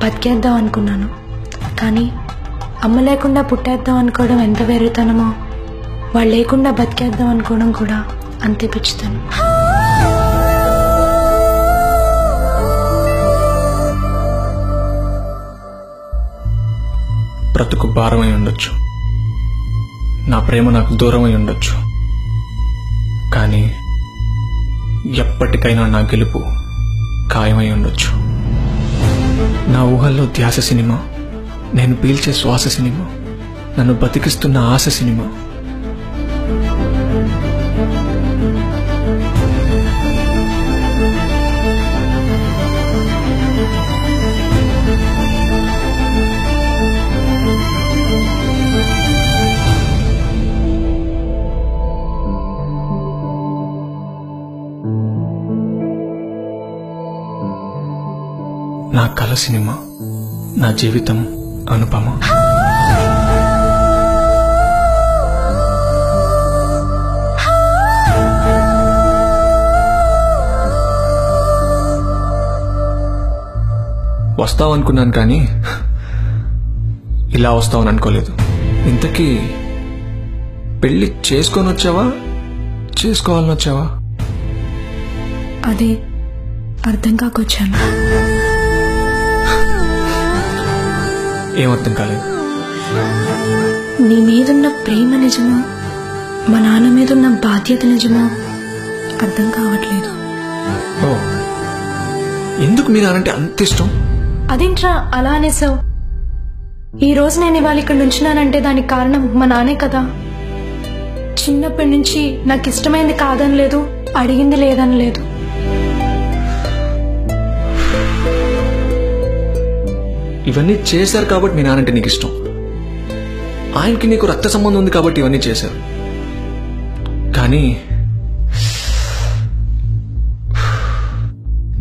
బతికేద్దాం అనుకున్నాను. కానీ అమ్మ లేకుండా పుట్టేద్దాం అనుకోవడం ఎంత వేరేతనమో, వాళ్ళు లేకుండా బతికేద్దాం అనుకోవడం కూడా అంతే పిచ్చితనం. బ్రతుకు భారమై ఉండొచ్చు, నా ప్రేమ నాకు దూరమై ఉండొచ్చు, కానీ ఎప్పటికైనా నా గెలుపు ఖాయమై ఉండొచ్చు. నా ఊహల్లో ధ్యాస సినిమా, నేను పీల్చే శ్వాస సినిమా, నన్ను బతికిస్తున్న ఆశ సినిమా. నా కల సినిమా, నా జీవితం అనుపమ. వస్తావనుకున్నాను కానీ ఇలా వస్తావని అనుకోలేదు. ఇంతకీ పెళ్లి చేసుకొని వచ్చావా, చేసుకోవాలని వచ్చావా? అది అర్థం కాకొచ్చాను. ఏమర్థం కాలేదు? నీ మీదున్న ప్రేమ నిజమో, మా నాన్న మీదున్న బాధ్యత నిజమో అర్థం కావట్లేదు. ఓ, ఎందుకు మీ నాన్నంటే అంత ఇష్టం? అదేంట్రా అలా అనేసావు? ఈ రోజు నేను ఇవాళ ఇక్కడ నుంచున్నానంటే దానికి కారణం మా నాన్నే కదా. చిన్నప్పటి నుంచి నాకు ఇష్టమైంది కాదని లేదు, అడిగింది లేదని లేదు. ఇవన్నీ చేశారు కాబట్టి మీ నాన్నంటే నీకు ఇష్టం. ఆయనకి నీకు రక్త సంబంధం ఉంది కాబట్టి ఇవన్నీ చేశారు. కానీ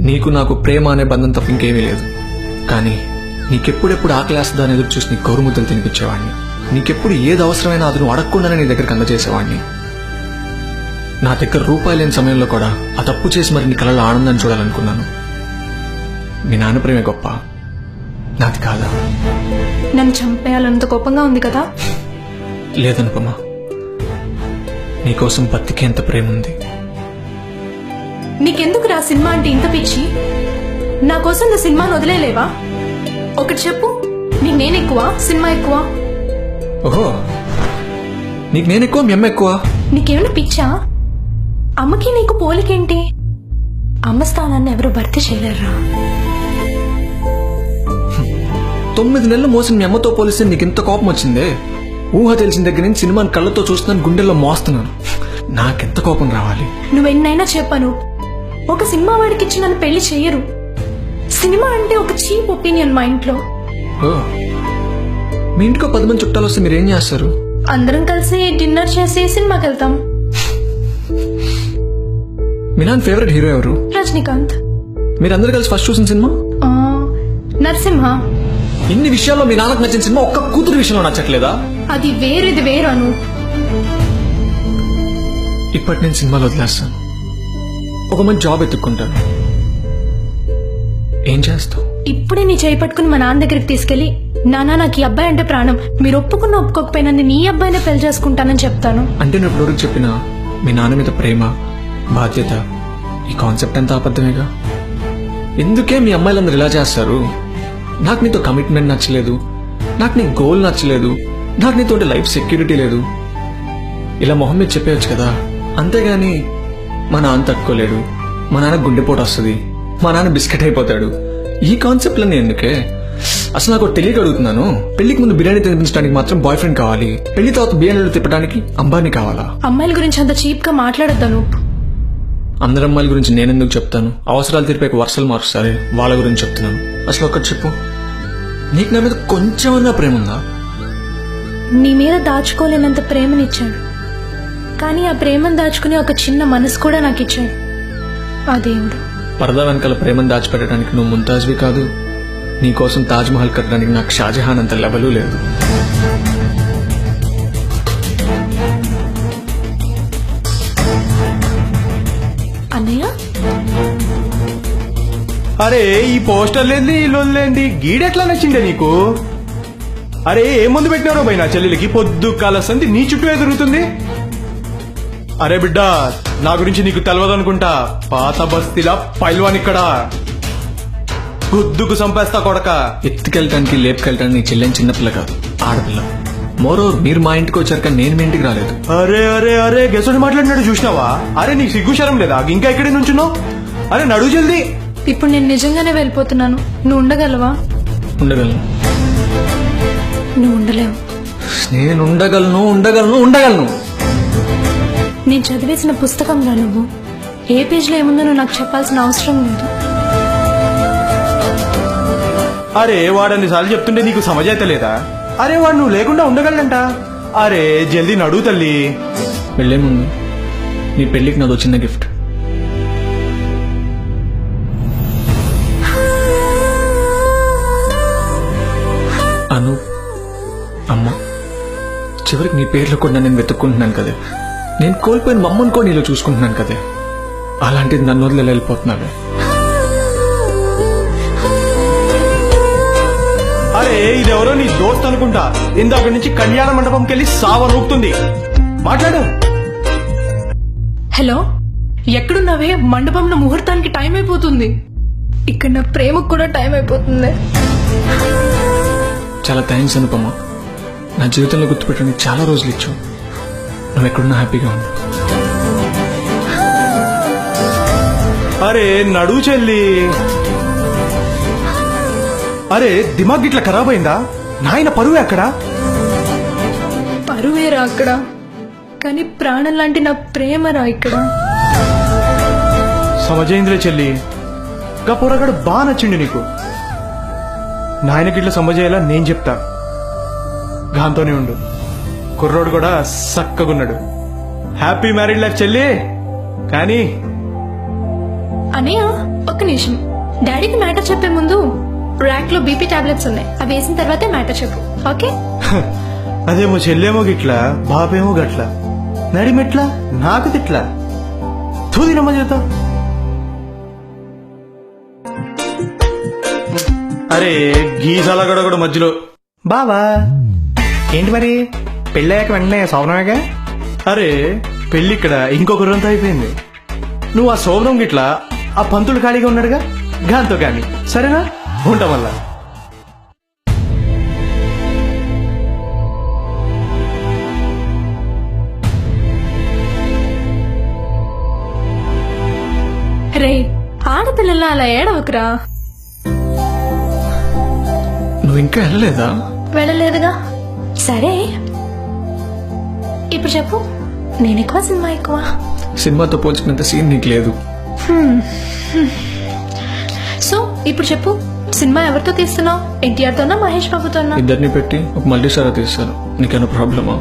నీకు నాకు ప్రేమ అనే బంధం తప్ప ఇంకేమీ లేదు. కానీ నీకెప్పుడెప్పుడు ఆకలేస్తుందా అని ఎదురు చూసి నీకు గౌరుముద్దలు తినిపించేవాడిని. నీకెప్పుడు ఏది అవసరమైనా అది నువ్వు అడగకుండానే నీ దగ్గరికి అందజేసేవాడిని. నా దగ్గర రూపాయలు లేని సమయంలో కూడా ఆ తప్పు చేసి మరి నీ కళ్ళలో ఆనందాన్ని చూడాలనుకున్నాను. మీ నాన్న ప్రేమే గొప్ప, నాది కాదా? నన్ను చంపేయాలంత కోపంగా ఉంది కదా? లేదనుపమా, నీకోసం బతికేంత ప్రేమ ఉంది. నీకెందుకు రా సినిమా అంటే ఇంత పిచ్చి? నా కోసం నువ్వు సినిమాను వదిలేలేవా? ఒకటి చెప్పు, నీకు నేను ఎక్కువ, సినిమా ఎక్కువ? ఓహో, నీకు నేను ఎక్కువ, మీ అమ్మ ఎక్కువ? నీకేమైనా పిచ్చా? అమ్మకి నీకు పోలికేంటి? అమ్మ స్థానాన్ని ఎవరు భర్తీ చేయలేరురా. 9 నెలలు మోసిన మీ అమ్మతో పోలిస్తే నీకు ఇంత కోపం వచ్చిందే? ఊహ తెలిసిన దగ్గర నుంచి సినిమాని కళ్ళతో చూస్తున్నాను, గుండెల్లో మోస్తున్నాను. నాకెంత కోపం రావాలి? నువ్వెన్నైనా చెప్పను, ఒక సినిమా వాడికి ఇచ్చి నన్ను పెళ్లి చెయ్యరు. సినిమా అంటే ఒక చీప్ ఒపీనియన్ మా ఇంట్లో. ఓ, మీ ఇంటికో 10 మంది చుట్టాలు వస్తే మీరేం చేస్తారు? అందరం కలిసి డిన్నర్ చేసి సినిమాకి వెళ్తాం. మీ నాన్న ఫేవరెట్ హీరో ఎవరు? రజనీకాంత్. మీరందరూ కలిసి ఫస్ట్ చూసిన సినిమా? నరసింహ. ఇన్ని విషయాల్లో మీ నాన్నకు నచ్చిన సినిమా ఒక్క కూతురు విషయంలో నచ్చట్లేదా? అది వేరేది వేరను. ఇప్పటి నేను సినిమాలు వదిలేస్తాను, ఒక మంచి జాబ్ ఎత్తుక్కుంటాను. ఏం చేస్తావు? ఇప్పుడే నీ చేయి పట్టుకుని మా నాన్న దగ్గరికి తీసుకెళ్లి, నాన్న నాకు ఈ అబ్బాయి అంటే ప్రాణం, మీరు ఒప్పుకున్న ఒప్పుకోకపోయినా నేను నీ అబ్బాయినే పెళ్లి చేసుకుంటానని చెప్తాను. అంటే నువ్వు ఇప్పుడు చెప్పిన మీ నాన్న మీద ప్రేమ, బాధ్యత, ఈ కాన్సెప్ట్ అంతా అబద్ధమేగా. ఎందుకే మీ అమ్మాయిలందరూ ఇలా చేస్తారు? నాకు నీతో కమిట్మెంట్ నచ్చలేదు, నాకు నీ గోల్ నచ్చలేదు, నాకు నీతో లైఫ్ సెక్యూరిటీ లేదు, ఇలా మొహం మీద చెప్పేయచ్చు కదా. అంతేగాని మా నాన్న తట్టుకోలేడు, మా నాన్న గుండెపోటు వస్తుంది, మా నాన్న బిస్కెట్ అయిపోతాడు, ఈ కాన్సెప్ట్లన్నీ ఎందుకే? అసలు నాకు తెలియక అడుగుతున్నాను. పెళ్లికి ముందు బిర్యానీ తినిపించడానికి మాత్రం బాయ్ ఫ్రెండ్ కావాలి, పెళ్లి తర్వాత బిర్యానీలు తిప్పడానికి అంబానీ కావాలా? అమ్మాయిల గురించి అంత చీప్ గా మాట్లాడొద్దాను. అందరి అమ్మాయిల గురించి నేనెందుకు చెప్తాను? అవసరాలు తీరిపోయి వర్షాలు మారుస్తారు, వాళ్ళ గురించి చెప్తున్నాను. అసలు ఒక్కటి చెప్పు, నీకు నా మీద కొంచెమన్నా ప్రేమ ఉందా? నీ మీద దాచుకోలేనంత ప్రేమనిచ్చాడు, కానీ ఆ ప్రేమను దాచుకుని ఒక చిన్న మనసు కూడా నాకు ఇచ్చాడు ఆ దేవుడు. పరదా వెనకాల ప్రేమను దాచిపెట్టడానికి నువ్వు ముంతాజ్వి కాదు, నీకోసం తాజ్ మహల్ కట్టడానికి నాకు షాజహాన్ అంత లెవెలు లేదు. అన్నయ్య అరే ఈ పోస్టర్లేంది ఈ లొల్లేంది గీడెట్లా నచ్చిందే నీకు? అరే ఏ ముందు పెట్టినారో పోయి నా చెల్లెలికి పొద్దు కాలసంది నీ చుట్టూ తిరుగుతుంది. అరే బిడ్డ నా గురించి నీకు తెలియదనుకుంటా, పాత బస్తీలా పైల్వాన్ ఇక్కడ గుద్దుకు సంపేస్తా కొడక. ఎత్తుకెళ్ళటానికి లేపుకెళ్ళటానికి నీ చెల్లెని చిన్నపిల్ల కాదు, ఆడపిల్ల. మోరోవర్ మీరు మా ఇంటికి వచ్చారు కానీ నేను మీ ఇంటికి రాలేదు. అరే అరే అరే గెసడి మాట్లాడినాడు చూసినావా? అరే నీకు సిగ్గు శరం లేదా? ఇంకా ఎక్కడే నుంచున్నావు? అరే నడు జల్దీ. ఇప్పుడు నేను నిజంగానే వెళ్ళిపోతున్నాను. నువ్వు ఉండగలవా? ఉండగలను. నువ్వు ఉండలేవు. నేను ఉండగలను. నేను చదివేసిన పుస్తకంలో నువ్వు ఏ పేజ్లో ఏముందో నువ్వు నాకు చెప్పాల్సిన అవసరం లేదు. అరే వాడన్ని సార్లు చెప్తుంటే నీకు సమజైతే లేదా? అరే వాడు నువ్వు లేకుండా ఉండగలంట. అరే జల్దీ నడు తల్లి. వెళ్లే ముందు నీ పెళ్లికి నాదో చిన్న గిఫ్ట్. అను, అమ్మ, చివరికి నీ పేర్లో కూడా నేను వెతుక్కుంటున్నాను కదే. నేను కోల్పోయిన మమ్మల్ని కూడా నీలో చూసుకుంటున్నాను కదే. అలాంటిది నన్ను వదిలే వెళ్ళిపోతున్నావే. అరే ఇదెవరో నీ దోస్త్ అనుకుంటా. ఇందాక నుంచి కళ్యాణ మండపంకి వెళ్ళి సావ నూపుతుంది. మాట్లాడు. హలో, ఎక్కడున్నావే? మండపంలో ముహూర్తానికి టైం అయిపోతుంది. ఇక్కడ నా ప్రేమకు కూడా టైం అయిపోతుంది. చాలా థ్యాంక్స్ అనుపమ్మ. నా జీవితంలో గుర్తుపెట్టడానికి చాలా రోజులు ఇచ్చావు. నువ్వు ఎక్కడున్నా హ్యాపీగా ఉండు. అరే నడు చెల్లి. అరే దిమాగ్ ఇట్లా ఖరాబ్ అయిందా? నాయన పరువు ఎక్కడా? పరువేరా అక్కడ, కానీ ప్రాణం లాంటి నా ప్రేమరా ఇక్కడ. సమజైందిలే చెల్లి. గా పోరగాడు బాగా నచ్చిండు నీకు. నాయనకి ఇట్లా సమజేయాలా నేను చెప్తా. గాంతోనే ఉండు. కుర్రోడు కూడా సక్కగున్నాడు. హ్యాపీ మ్యారీడ్ లైఫ్ చెల్లి. కానీ అనయ్య ఒక్క నిమిషం, డాడీకి మ్యాటర్ చెప్పే ముందు ర్యాక్ లో బీపీ టాబ్లెట్స్ ఉన్నాయి, అవి వేసిన తర్వాతే మ్యాటర్ చెప్పు. ఓకే? అదేమో చెల్లేమో గిట్లా, బాబేమో గట్లా, నడిమెట్లా నాకు తిట్లా. తూదినమ్మ చేత. అరే గీసాల గడగడ మధ్యలో బావా ఏంటి మరి పెళ్ళయ్యాక వెంటనే సౌనమేగా? అరే పెళ్ళి ఇక్కడ ఇంకొక రోజంతా అయిపోయింది. నువ్వు ఆ సౌనం గిట్లా ఆ పంతులు ఖాళీగా ఉన్నాడుగా, గాంతో కానీ సరేనా? ఉంటాం వల్ల. రే ఆడపిల్లల అలా ఏడవకురా. నువ్వు ఇంకా వెళ్ళలేదా? వెళ్ళలేదుగా. సరే ఇప్పుడు చెప్పు, నేను ఎక్కువ సినిమా ఎక్కువ? సినిమాతో పోల్చుకున్నంత సీన్ నీకు లేదు. సో ఇప్పుడు చెప్పు, సినిమా ఎవరితో తీస్తున్నావు? ఎన్టీఆర్ తోనా, మహేష్ బాబుతోనా? ఇద్దరిని పెట్టి ఒక మల్టీస్టార్ తీస్తాను. నీకేమైనా ప్రాబ్లమా?